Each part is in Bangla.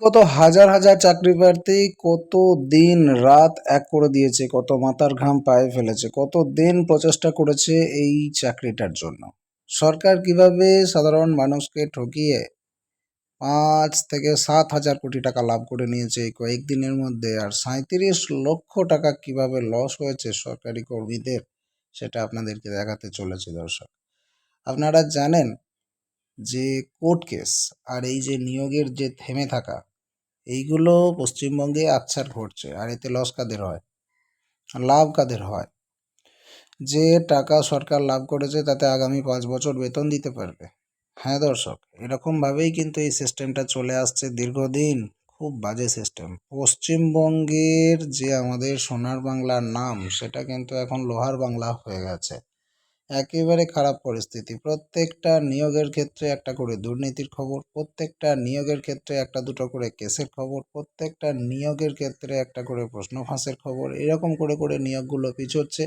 কত হাজার হাজার চাকরি প্রার্থী কত দিন রাত এক করে দিয়েছে, কত মাথার ঘাম পায়ে ফেলেছে, কত দিন প্রচেষ্টা করেছে এই চাকরিটার জন্য। সরকার কিভাবে সাধারণ মানুষকে ঠকিয়ে 5 থেকে 7 হাজার কোটি টাকা লাভ করে নিয়েছে এই কয়েকদিনের মধ্যে, আর 37 লক্ষ টাকা কিভাবে লস হয়েছে সরকারি কর্মীদের, সেটা আপনাদেরকে দেখাতে চলেছে দর্শক। আপনারা জানেন যে কোর্ট কেস আর এই যে নিয়োগের যে থেমে থাকা, এইগুলো পশ্চিমবঙ্গে আকছার ঘটছে। আর এতে লস কাদের হয়, লাভ কাদের হয়? যে টাকা সরকার লাভ করেছে তাতে আগামী 5 বছর বেতন দিতে পারবে। হ্যাঁ দর্শক, এরকমভাবেই কিন্তু এই সিস্টেমটা চলে আসছে দীর্ঘদিন। খুব বাজে সিস্টেম। পশ্চিমবঙ্গের যে আমাদের সোনার বাংলার নাম, সেটা কিন্তু এখন লোহার বাংলা হয়ে গেছে। একেবারে খারাপ পরিস্থিতি। প্রত্যেকটা নিয়োগের ক্ষেত্রে একটা করে দুর্নীতির খবর, প্রত্যেকটা নিয়োগের ক্ষেত্রে একটা দুটো করে কেসের খবর, প্রত্যেকটা নিয়োগের ক্ষেত্রে একটা করে প্রশ্ন ফাঁসের খবর। এরকম করে করে নিয়োগগুলো পিছোচ্ছে।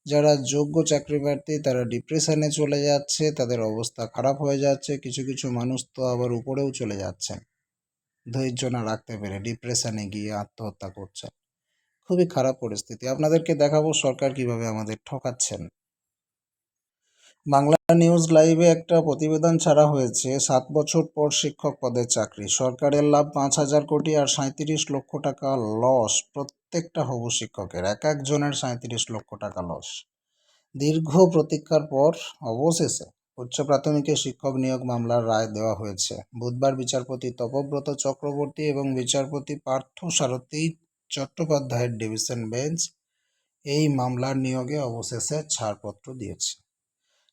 যারা যোগ্য চাকরি প্রার্থী তারা ডিপ্রেশনে চলে যাচ্ছে, তাদের অবস্থা খারাপ হয়ে যাচ্ছে। কিছু কিছু মানুষ তো আবার উপরেও চলে যাচ্ছেন, ধৈর্য না রাখতে পেরে ডিপ্রেশনে গিয়ে আত্মহত্যা করছেন। খুবই খারাপ পরিস্থিতি। আপনাদেরকে দেখাবো সরকার কিভাবে আমাদের ঠকাচ্ছেন। বাংলা নিউজ লাইভে একটা প্রতিবেদন ছাড়া হয়েছে, 7 বছর পর শিক্ষক পদের চাকরি, সরকারের লাভ 5,000 কোটি আর 37 লক্ষ টাকা লস প্রত্যেকটা হবু শিক্ষকের। এক একজনের 37 লক্ষ টাকা লস। দীর্ঘ প্রতীক্ষার পর অবশেষে উচ্চ প্রাথমিকে শিক্ষক নিয়োগ মামলার রায় দেওয়া হয়েছে। বুধবার বিচারপতি তপব্রত চক্রবর্তী এবং বিচারপতি পার্থ সারথী চট্টোপাধ্যায়ের ডিভিশন বেঞ্চ এই মামলার নিয়োগে অবশেষে ছাড়পত্র দিয়েছে।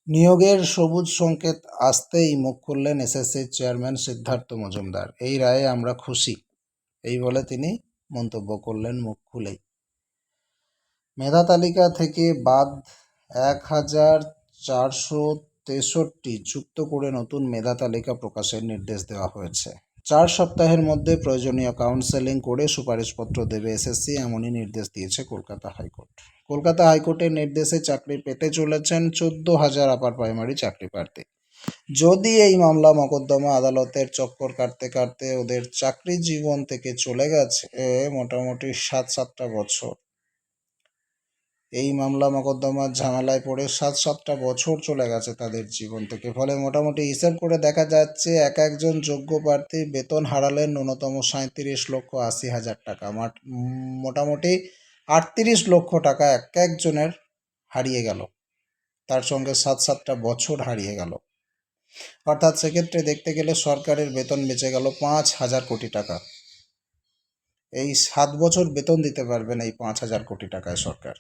নিয়োগের সবুজ সংকেত আসতেই মুখ খুললেন এসএসসির চেয়ারম্যান সিদ্ধার্থ মজুমদার। এই রায়ে আমরা খুশি, এই বলে তিনি মন্তব্য করলেন মুখ খুলেই। মেধা তালিকা থেকে বাদ 1,463 যুক্ত করে নতুন মেধা তালিকা প্রকাশের নির্দেশ দেওয়া হয়েছে। 4 সপ্তাহের মধ্যে প্রয়োজনীয় কাউন্সেলিং করে সুপারিশপত্র দেবে এসএসসি, এমনই নির্দেশ দিয়েছে কলকাতা হাইকোর্ট। কলকাতা হাইকোর্টের নির্দেশে চাকরি পেতে চলেছেন 14,000 আপার প্রাইমারি চাকরি প্রার্থী। যদি এই মামলা মকদ্দমা আদালতের চক্কর কাটতে কাটতে ওদের চাকরি জীবন থেকে চলে গেছে মোটামুটি 7-7টা বছর, এই মামলা মকদ্দমার ঝামেলায় পড়ে 7-7টা বছর চলে গেছে তাদের জীবন থেকে। ফলে মোটামুটি হিসাব করে দেখা যাচ্ছে এক একজন যোগ্য প্রার্থী বেতন হারালেন ন্যূনতম 37,80,000 টাকা। মোটামুটি 38 লক্ষ টাকা এক একজনের হারিয়ে গেল, তার সঙ্গে 7-7টা বছর হারিয়ে গেল। অর্থাৎ সেক্ষেত্রে দেখতে গেলে সরকারের বেতন বেঁচে গেল 5,000 কোটি টাকা। এই 7 বছর বেতন দিতে পারবেন এই 5,000 কোটি টাকায় সরকার।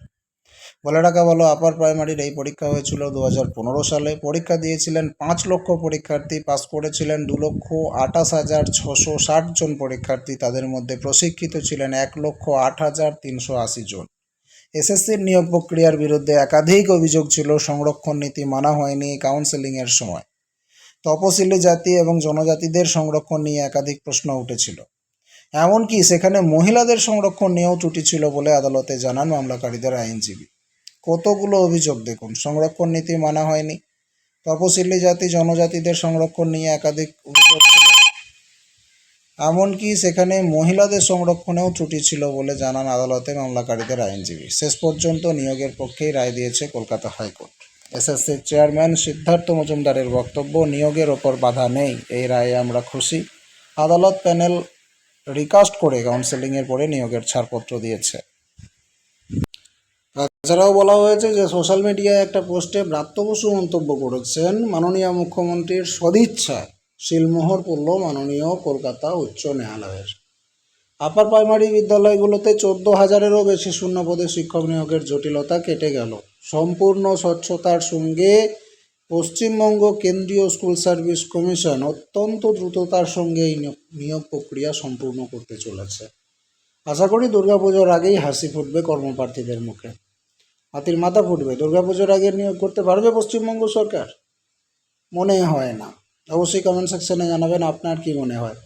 বলে রাখা ভালো, আপার প্রাইমারির এই পরীক্ষা হয়েছিল 2015 সালে। পরীক্ষা দিয়েছিলেন 5 লক্ষ পরীক্ষার্থী, পাস করেছিলেন 2,08,660 জন পরীক্ষার্থী। তাদের মধ্যে প্রশিক্ষিত ছিলেন 1,08,380 জন। এসএসসির নিয়োগ প্রক্রিয়ার বিরুদ্ধে একাধিক অভিযোগ ছিল। সংরক্ষণ নীতি মানা হয়নি কাউন্সেলিংয়ের সময়। তপশিলি জাতি এবং জনজাতিদের সংরক্ষণ নিয়ে একাধিক প্রশ্ন উঠেছিল। এমনকি সেখানে মহিলাদের সংরক্ষণ নিয়েও ত্রুটি ছিল বলে আদালতে জানান মামলাকারীদের আইনজীবী। কতগুলো অভিযোগ দেখুন, সংরক্ষণ নীতি মানা হয়নি, তপশিলি জাতি জনজাতিদের সংরক্ষণ নিয়ে একাধিক অভিযোগ ছিল, এমনকি সেখানে মহিলাদের সংরক্ষণেও ত্রুটি ছিল বলে জানান আদালতে মামলাকারীদের আইনজীবী। শেষ পর্যন্ত নিয়োগের পক্ষেই রায় দিয়েছে কলকাতা হাইকোর্ট। এসএসসির চেয়ারম্যান সিদ্ধার্থ মজুমদারের বক্তব্য, নিয়োগের ওপর বাধা নেই, এই রায়ে আমরা খুশি। আদালত প্যানেল রিকাস্ট করে কাউন্সেলিংয়ের পরে নিয়োগের ছাড়পত্র দিয়েছে। তাছাড়াও বলা হয়েছে যে সোশ্যাল মিডিয়ায় একটা পোস্টে ব্রাত্য বসু মন্তব্য করেছেন, মাননীয় মুখ্যমন্ত্রীর সদিচ্ছায় শিলমোহর পড়ল মাননীয় কলকাতা উচ্চ ন্যায়ালয়ের। আপার প্রাইমারি বিদ্যালয়গুলোতে 14,000-এরও বেশি শূন্যপদে শিক্ষক নিয়োগের জটিলতা কেটে গেল। সম্পূর্ণ স্বচ্ছতার সঙ্গে পশ্চিমবঙ্গ কেন্দ্রীয় স্কুল সার্ভিস কমিশন অত্যন্ত দ্রুততার সঙ্গে এই নিয়োগ প্রক্রিয়া সম্পূর্ণ করতে চলেছে। আশা করি দুর্গাপুজোর আগেই হাসি ফুটবে কর্মপ্রার্থীদের মুখে, হাতির মাথা ফুটবে। দুর্গাপুজোর আগে নিয়োগ করতে পারবে পশ্চিমবঙ্গ সরকার? মনে হয় না। অবশ্যই কমেন্ট সেকশনে জানাবেন আপনার কি মনে হয়।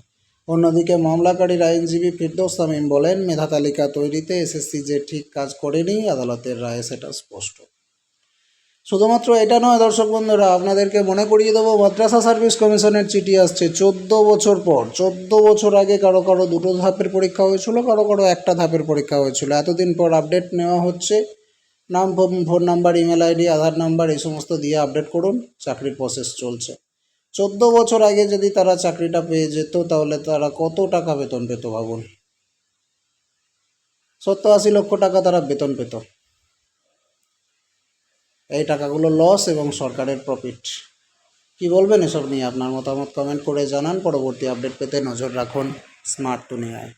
অন্যদিকে মামলাকারীর আইনজীবী ফিরদৌস তামিম বলেন, মেধা তালিকা তৈরিতে এসএসসি যে ঠিক কাজ করেনি, আদালতের রায়ে সেটা স্পষ্ট। শুধুমাত্র এটা নয় দর্শক বন্ধুরা, আপনাদেরকে মনে করিয়ে দেবো মাদ্রাসা সার্ভিস কমিশনের চিঠি আসছে 14 বছর পর। 14 বছর আগে কারো কারো 2টো ধাপের পরীক্ষা হয়েছিল, কারো কারো একটা ধাপের পরীক্ষা হয়েছিল। এতদিন পর আপডেট নেওয়া হচ্ছে। নাম, ফোন নাম্বার, ইমেল আইডি, আধার নাম্বার এই সমস্ত দিয়ে আপডেট করুন, চাকরির প্রসেস চলছে। 14 বছর আগে যদি তারা চাকরিটা পেয়ে যেত তাহলে তারা কত টাকা বেতন পেত ভাবুন। 70-80 লক্ষ টাকা তারা বেতন পেত। এই টাকাগুলো লস এবং সরকারের প্রফিট। কি বলবেন এসব নিয়ে? আপনার মতামত কমেন্ট করে জানান। পরবর্তী আপডেট পেতে নজর রাখুন স্মার্ট দুনিয়ায়।